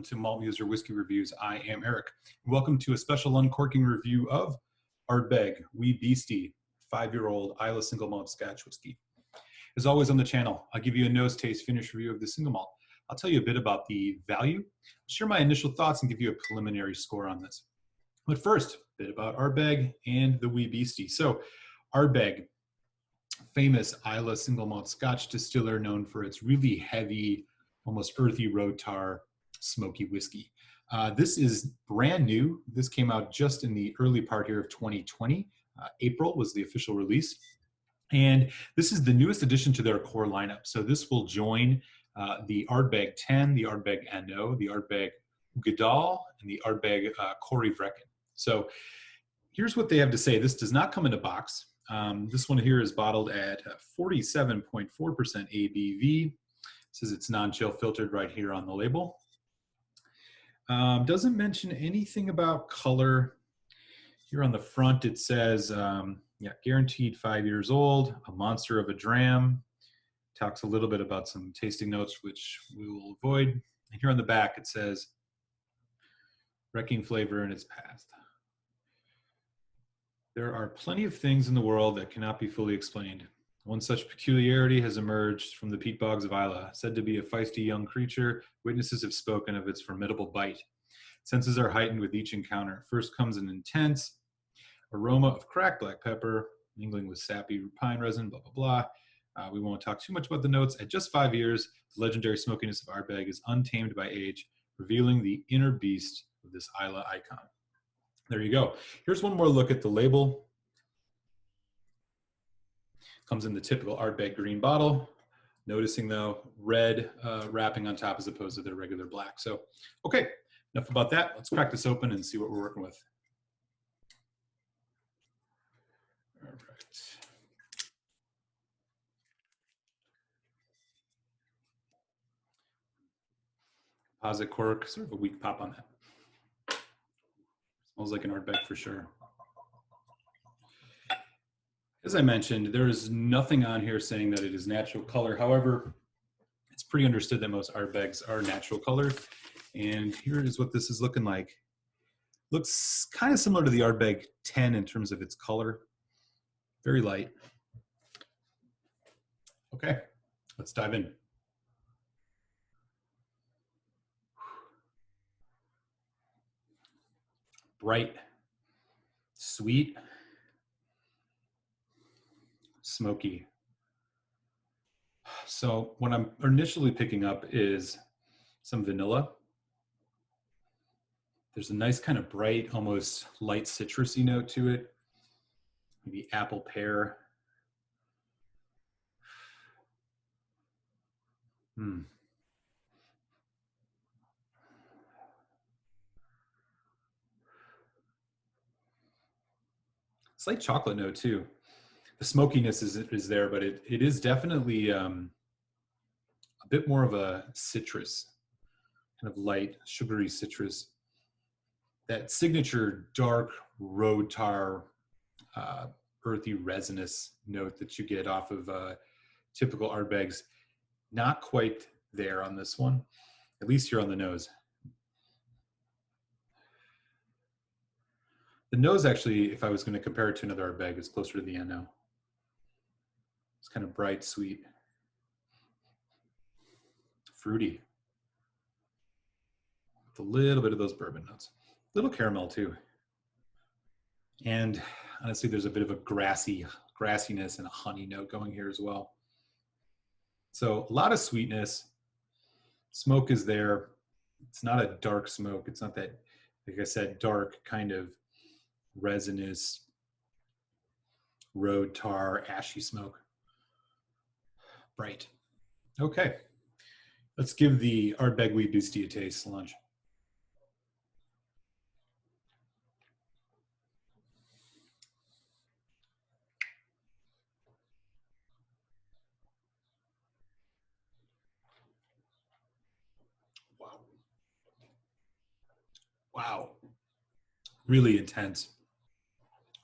to Malt Muser Whiskey Reviews. I am Eric. Welcome to a special uncorking review of Ardbeg, Wee Beastie, 5-year-old Islay single malt Scotch whiskey. As always on the channel, I'll give you a nose taste finish review of the single malt. I'll tell you a bit about the value, share my initial thoughts, and give you a preliminary score on this. But first, a bit about Ardbeg and the Wee Beastie. So, Ardbeg, famous Islay single malt Scotch distiller known for its really heavy, almost earthy road tar, smoky whiskey. This is brand new. This came out just in the early part here of 2020. April was the official release. And this is the newest addition to their core lineup. So this will join the Ardbeg 10, the Ardbeg NO, the Ardbeg Gadal, and the Ardbeg Corey Vrecken. So here's what they have to say. This does not come in a box. This one here is bottled at 47.4% ABV. It says it's non-chill filtered right here on the label. Doesn't mention anything about color. Here on the front it says, guaranteed 5 years old, a monster of a dram. Talks a little bit about some tasting notes, which we will avoid. And here on the back it says, wrecking flavor in its past. There are plenty of things in the world that cannot be fully explained. One such peculiarity has emerged from the peat bogs of Islay. Said to be a feisty young creature, witnesses have spoken of its formidable bite. Senses are heightened with each encounter. First comes an intense aroma of cracked black pepper, mingling with sappy pine resin, blah, blah, blah. We won't talk too much about the notes. At just 5 years, the legendary smokiness of Ardbeg is untamed by age, revealing the inner beast of this Islay icon. There you go. Here's one more look at the label. Comes in the typical Ardbeg green bottle. Noticing though, red wrapping on top as opposed to their regular black. So, okay, enough about that. Let's crack this open and see what we're working with. All right. Deposit cork, sort of a weak pop on that. Smells like an Ardbeg for sure. As I mentioned, there is nothing on here saying that it is natural color. However, it's pretty understood that most Ardbegs are natural color. And here is what this is looking like. Looks kind of similar to the Ardbeg 10 in terms of its color. Very light. Okay, let's dive in. Bright, sweet, smoky. So what I'm initially picking up is some vanilla. There's a nice kind of bright, almost light citrusy note to it. Maybe apple pear. Slight chocolate note too. The smokiness is there, but it is definitely a bit more of a citrus, kind of light, sugary citrus. That signature dark road tar, earthy resinous note that you get off of typical Ardbegs, not quite there on this one, at least here on the nose. The nose actually, if I was going to compare it to another Ardbeg, is closer to the NO. It's kind of bright, sweet, fruity, with a little bit of those bourbon notes. Little caramel too. And honestly, there's a bit of a grassiness and a honey note going here as well. So a lot of sweetness. Smoke is there. It's not a dark smoke. It's not that, like I said, dark kind of resinous road tar, ashy smoke. Bright. Okay. Let's give the Ardbeg Wee Beastie a taste. Lunch. Wow. Wow. Really intense.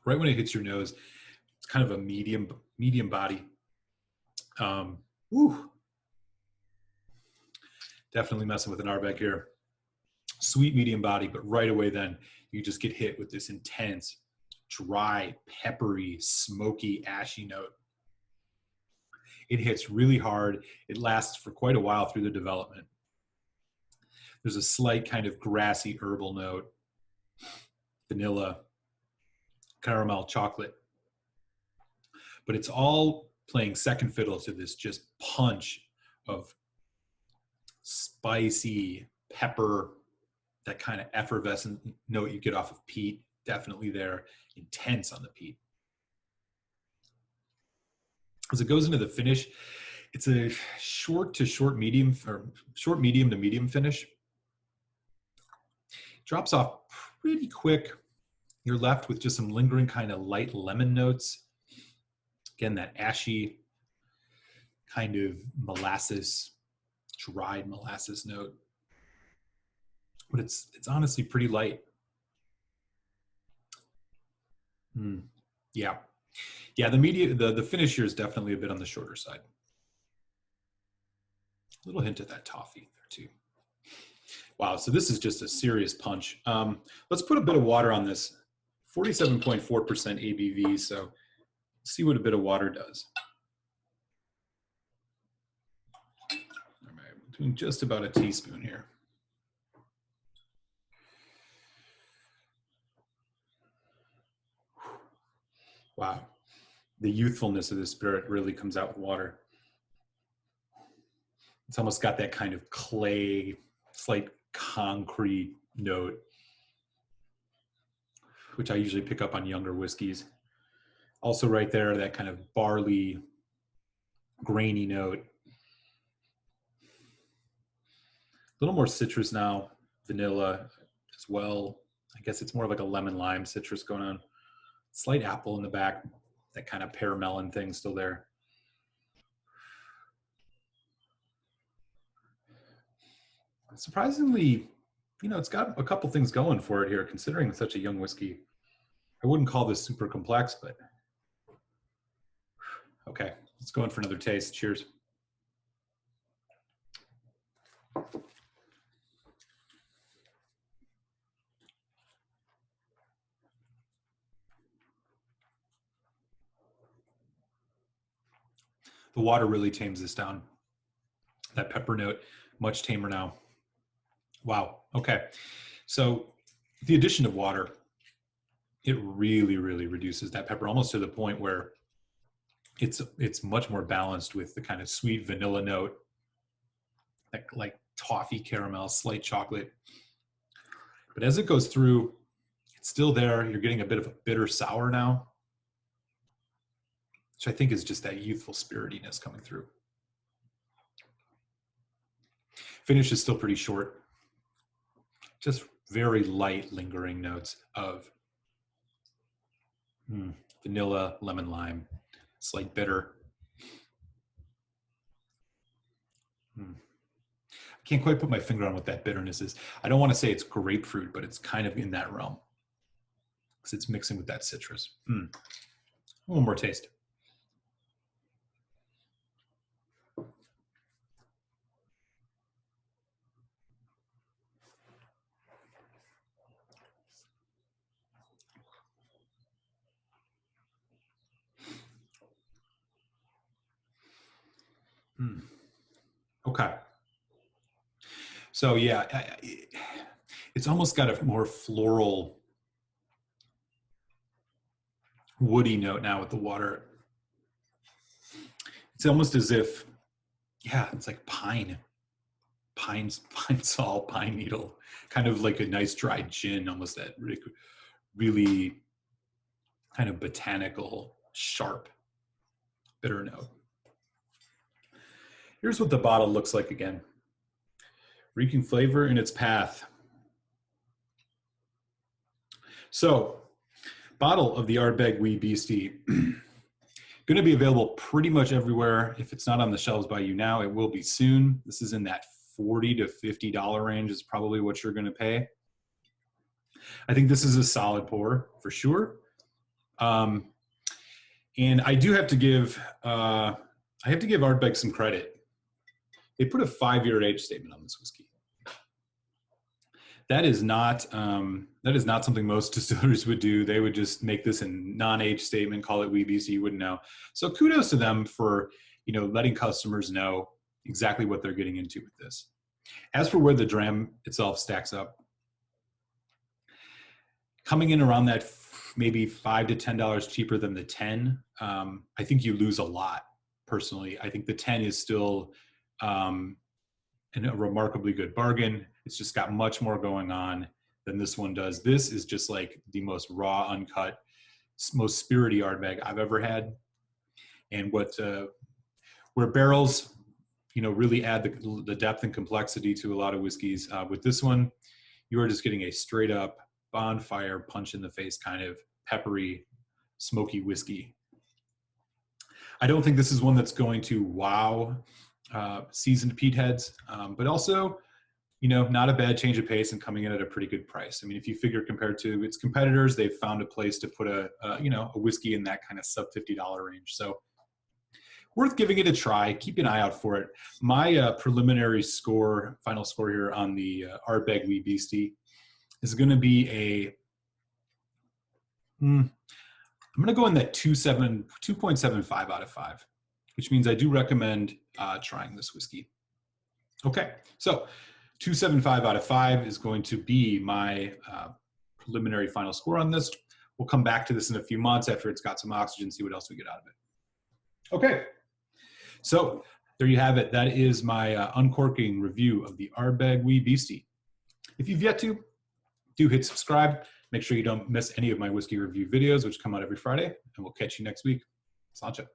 Right when it hits your nose, it's kind of a medium body. Definitely messing with an Ardbeg here. Sweet medium body, but right away then you just get hit with this intense, dry, peppery, smoky, ashy note. It hits really hard. It lasts for quite a while through the development. There's a slight kind of grassy herbal note, vanilla, caramel, chocolate. But it's all playing second fiddle to this just punch of spicy pepper, that kind of effervescent note you get off of peat, definitely there, intense on the peat. As it goes into the finish, it's a short to medium finish. Drops off pretty quick. You're left with just some lingering kind of light lemon notes. Again, that ashy kind of molasses, dried molasses note. But it's honestly pretty light. Yeah. Yeah, the finish here is definitely a bit on the shorter side. A little hint of that toffee there too. Wow, so this is just a serious punch. Let's put a bit of water on this. 47.4% ABV, so let's see what a bit of water does. All right, I'm doing just about a teaspoon here. Wow, the youthfulness of the spirit really comes out with water. It's almost got that kind of clay, slight concrete note, which I usually pick up on younger whiskeys. Also right there, that kind of barley, grainy note. A little more citrus now, vanilla as well. I guess it's more like a lemon lime citrus going on. Slight apple in the back, that kind of pear melon thing still there. Surprisingly, it's got a couple things going for it here, considering it's such a young whiskey. I wouldn't call this super complex, but okay, let's go in for another taste. Cheers. The water really tames this down. That pepper note, much tamer now. Wow, okay. So the addition of water, it really, really reduces that pepper almost to the point where it's much more balanced with the kind of sweet vanilla note, like toffee caramel, slight chocolate. But as it goes through, it's still there. You're getting a bit of a bitter sour now, which I think is just that youthful spiritiness coming through. Finish is still pretty short. Just very light lingering notes of vanilla, lemon lime, slight bitter. I can't quite put my finger on what that bitterness is. I don't want to say it's grapefruit, but it's kind of in that realm because it's mixing with that citrus. One more taste. Okay. So yeah, it's almost got a more floral, woody note now with the water. It's almost as if, yeah, it's like pine salt, pine needle, kind of like a nice dried gin, almost that really kind of botanical, sharp, bitter note. Here's what the bottle looks like again. Reeking flavor in its path. So, bottle of the Ardbeg Wee Beastie. Going to be available pretty much everywhere. If it's not on the shelves by you now, it will be soon. This is in that $40 to $50 range is probably what you're going to pay. I think this is a solid pour for sure. And I do have to give, Ardbeg some credit. They put a 5-year age statement on this whiskey. That is not something most distillers would do. They would just make this a non-age statement, call it Wee Beastie. You wouldn't know. So kudos to them for, you know, letting customers know exactly what they're getting into with this. As for where the dram itself stacks up, coming in around that maybe $5 to $10 cheaper than the 10, I think you lose a lot. Personally, I think the 10 is still a remarkably good bargain. It's just got much more going on than this one does. This is just like the most raw, uncut, most spirity Ardbeg I've ever had. And where barrels, you know, really add the depth and complexity to a lot of whiskeys. With this one, you are just getting a straight up bonfire, punch in the face kind of peppery, smoky whiskey. I don't think this is one that's going to wow seasoned peat heads, but also, you know, not a bad change of pace and coming in at a pretty good price. I mean, if you figure compared to its competitors, they've found a place to put a whiskey in that kind of sub $50 range. So worth giving it a try. Keep an eye out for it. My preliminary score, final score here on the Ardbeg Wee Beastie is going to be I'm going to go in that 2.75 out of 5, which means I do recommend trying this whiskey. Okay, so 2.75 out of 5 is going to be my preliminary final score on this. We'll come back to this in a few months after it's got some oxygen, see what else we get out of it. Okay, so there you have it. That is my uncorking review of the Ardbeg Wee Beastie. If you've yet to, do hit subscribe. Make sure you don't miss any of my whiskey review videos, which come out every Friday, and we'll catch you next week. Sancha.